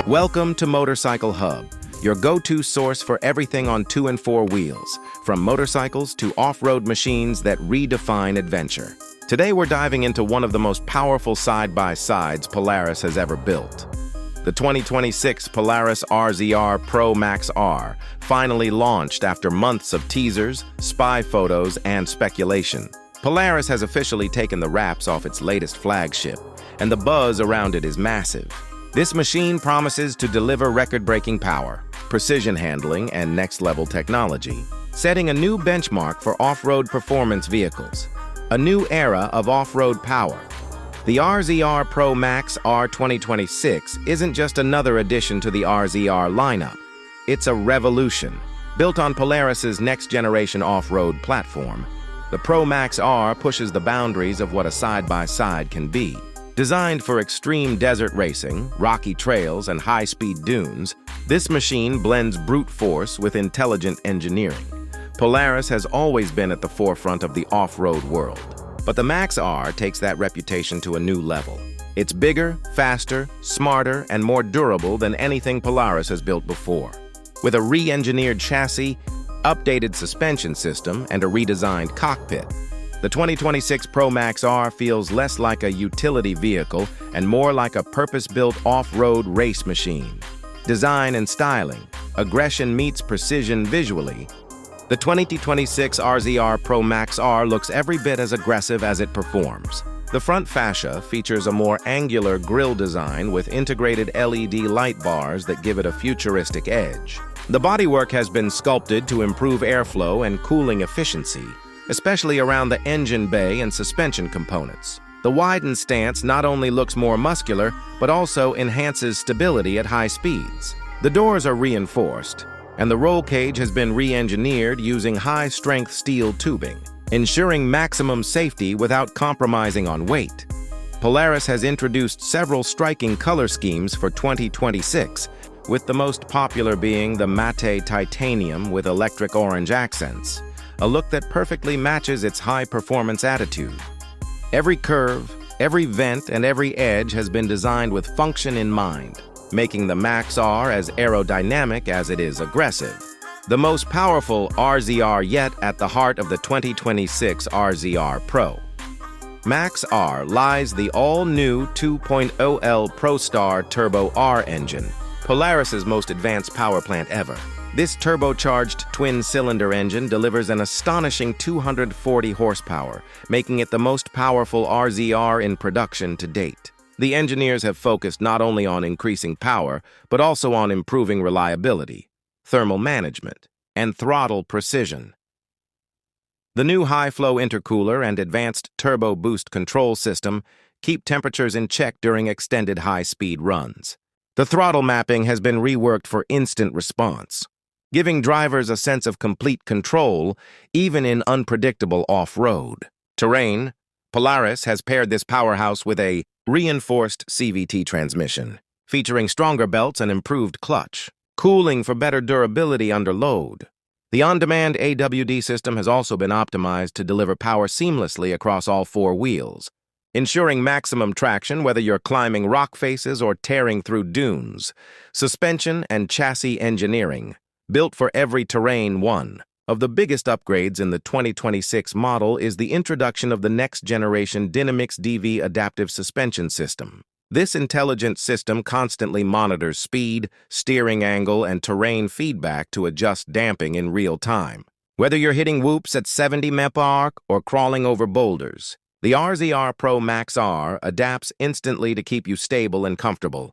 Welcome to Motorcycle Hub, your go-to source for everything on 2 and 4 wheels, from motorcycles to off-road machines that redefine adventure. Today we're diving into one of the most powerful side-by-sides Polaris has ever built. The 2026 Polaris RZR Pro Max R finally launched after months of teasers, spy photos, and speculation. Polaris has officially taken the wraps off its latest flagship, and the buzz around it is massive. This machine promises to deliver record-breaking power, precision handling, and next-level technology, setting a new benchmark for off-road performance vehicles. A new era of off-road power. The RZR Pro Max R 2026 isn't just another addition to the RZR lineup. It's a revolution. Built on Polaris's next-generation off-road platform, the Pro Max R pushes the boundaries of what a side-by-side can be. Designed for extreme desert racing, rocky trails, and high-speed dunes, this machine blends brute force with intelligent engineering. Polaris has always been at the forefront of the off-road world, but the Max R takes that reputation to a new level. It's bigger, faster, smarter, and more durable than anything Polaris has built before. With a re-engineered chassis, updated suspension system, and a redesigned cockpit, the 2026 Pro Max R feels less like a utility vehicle and more like a purpose-built off-road race machine. Design and styling, aggression meets precision visually. The 2026 RZR Pro Max R looks every bit as aggressive as it performs. The front fascia features a more angular grille design with integrated LED light bars that give it a futuristic edge. The bodywork has been sculpted to improve airflow and cooling efficiency, especially around the engine bay and suspension components. The widened stance not only looks more muscular, but also enhances stability at high speeds. The doors are reinforced, and the roll cage has been re-engineered using high-strength steel tubing, ensuring maximum safety without compromising on weight. Polaris has introduced several striking color schemes for 2026, with the most popular being the matte titanium with electric orange accents, a look that perfectly matches its high-performance attitude. Every curve, every vent, and every edge has been designed with function in mind, making the Max R as aerodynamic as it is aggressive. The most powerful RZR yet at the heart of the 2026 RZR Pro Max R lies the all-new 2.0L ProStar Turbo R engine, Polaris's most advanced power plant ever. This turbocharged twin-cylinder engine delivers an astonishing 240 horsepower, making it the most powerful RZR in production to date. The engineers have focused not only on increasing power, but also on improving reliability, thermal management, and throttle precision. The new high-flow intercooler and advanced turbo boost control system keep temperatures in check during extended high-speed runs. The throttle mapping has been reworked for instant response, giving drivers a sense of complete control even in unpredictable off-road terrain. Polaris has paired this powerhouse with a reinforced CVT transmission, featuring stronger belts and improved clutch, cooling for better durability under load. The on-demand AWD system has also been optimized to deliver power seamlessly across all 4 wheels, ensuring maximum traction whether you're climbing rock faces or tearing through dunes. Suspension and chassis engineering, built for every terrain. One of the biggest upgrades in the 2026 model is the introduction of the next-generation Dynamix DV adaptive suspension system. This intelligent system constantly monitors speed, steering angle, and terrain feedback to adjust damping in real time. Whether you're hitting whoops at 70 mph or crawling over boulders, the RZR Pro Max R adapts instantly to keep you stable and comfortable.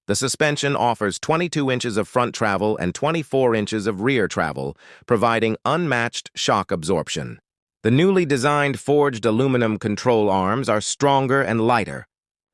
The suspension offers 22 inches of front travel and 24 inches of rear travel, providing unmatched shock absorption. The newly designed forged aluminum control arms are stronger and lighter,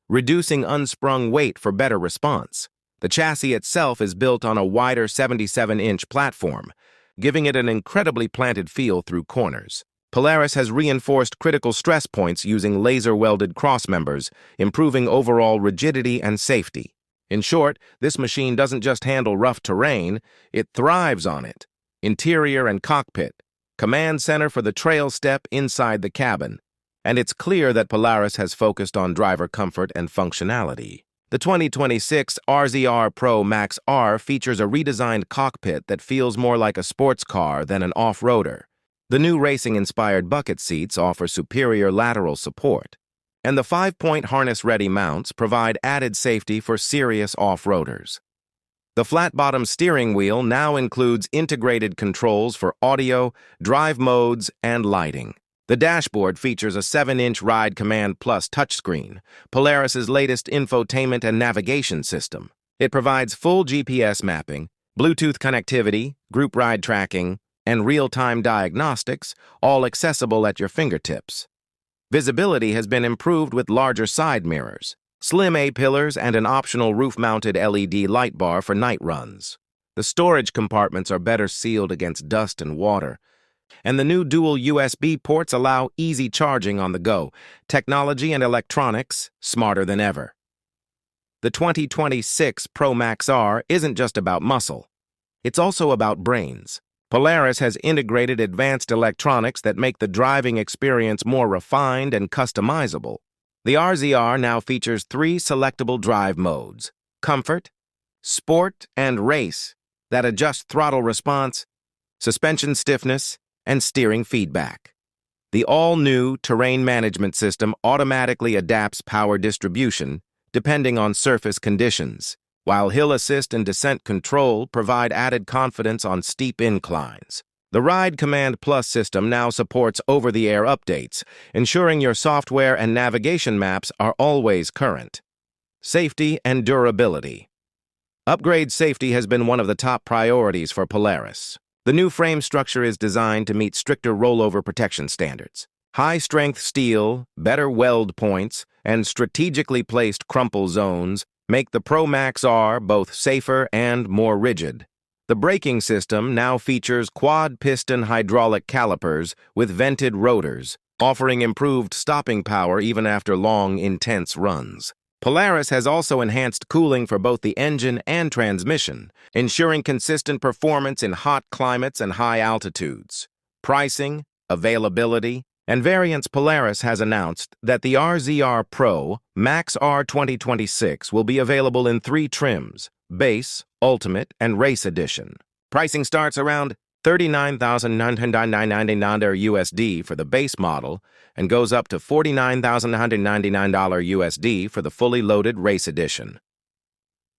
reducing unsprung weight for better response. The chassis itself is built on a wider 77-inch platform, giving it an incredibly planted feel through corners. Polaris has reinforced critical stress points using laser-welded crossmembers, improving overall rigidity and safety. In short, this machine doesn't just handle rough terrain, it thrives on it. Interior and cockpit, command center for the trail step inside the cabin, and it's clear that Polaris has focused on driver comfort and functionality. The 2026 RZR Pro Max R features a redesigned cockpit that feels more like a sports car than an off-roader. The new racing-inspired bucket seats offer superior lateral support, and the 5-point harness-ready mounts provide added safety for serious off-roaders. The flat-bottom steering wheel now includes integrated controls for audio, drive modes, and lighting. The dashboard features a 7-inch Ride Command Plus touchscreen, Polaris's latest infotainment and navigation system. It provides full GPS mapping, Bluetooth connectivity, group ride tracking, and real-time diagnostics, all accessible at your fingertips. Visibility has been improved with larger side mirrors, slim A-pillars, and an optional roof-mounted LED light bar for night runs. The storage compartments are better sealed against dust and water, and the new dual USB ports allow easy charging on the go. Technology and electronics smarter than ever. The 2026 Pro Max R isn't just about muscle. It's also about brains. Polaris has integrated advanced electronics that make the driving experience more refined and customizable. The RZR now features 3 selectable drive modes: Comfort, Sport, and Race, that adjust throttle response, suspension stiffness, and steering feedback. The all-new terrain management system automatically adapts power distribution depending on surface conditions, while hill assist and descent control provide added confidence on steep inclines. The Ride Command Plus system now supports over-the-air updates, ensuring your software and navigation maps are always current. Safety and durability. Upgrade safety has been one of the top priorities for Polaris. The new frame structure is designed to meet stricter rollover protection standards. High-strength steel, better weld points, and strategically placed crumple zones make the Pro Max R both safer and more rigid. The braking system now features quad-piston hydraulic calipers with vented rotors, offering improved stopping power even after long, intense runs. Polaris has also enhanced cooling for both the engine and transmission, ensuring consistent performance in hot climates and high altitudes. Pricing, availability, and variants. Polaris has announced that the RZR Pro Max R 2026 will be available in 3 trims: Base, Ultimate, and Race Edition. Pricing starts around $39,999 USD for the base model and goes up to $49,999 USD for the fully loaded Race Edition.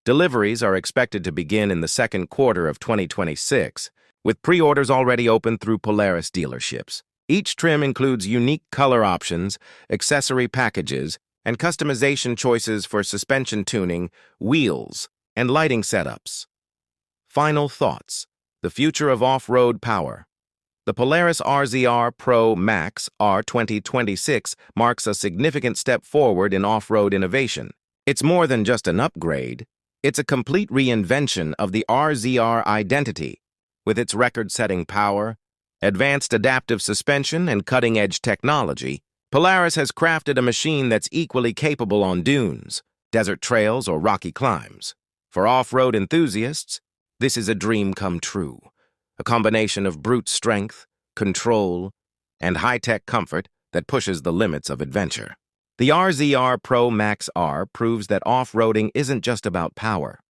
Deliveries are expected to begin in the second quarter of 2026, with pre-orders already open through Polaris dealerships. Each trim includes unique color options, accessory packages, and customization choices for suspension tuning, wheels, and lighting setups. Final thoughts. The future of off-road power. The Polaris RZR Pro Max R 2026 marks a significant step forward in off-road innovation. It's more than just an upgrade. It's a complete reinvention of the RZR identity. With its record-setting power, advanced adaptive suspension, and cutting-edge technology, Polaris has crafted a machine that's equally capable on dunes, desert trails, or rocky climbs. For off-road enthusiasts, this is a dream come true, a combination of brute strength, control, and high-tech comfort that pushes the limits of adventure. The RZR Pro Max R proves that off-roading isn't just about power.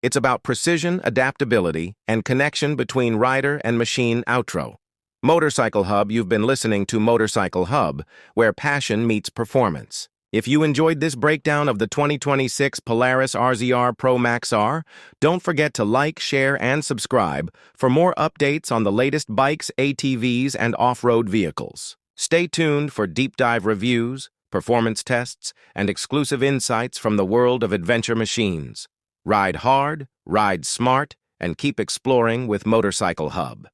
It's about precision, adaptability, and connection between rider and machine. Outro. Motorcycle Hub. You've been listening to Motorcycle Hub, where passion meets performance. If you enjoyed this breakdown of the 2026 Polaris RZR Pro Max R, don't forget to like, share, and subscribe for more updates on the latest bikes, ATVs, and off-road vehicles. Stay tuned for deep dive reviews, performance tests, and exclusive insights from the world of adventure machines. Ride hard, ride smart, and keep exploring with Motorcycle Hub.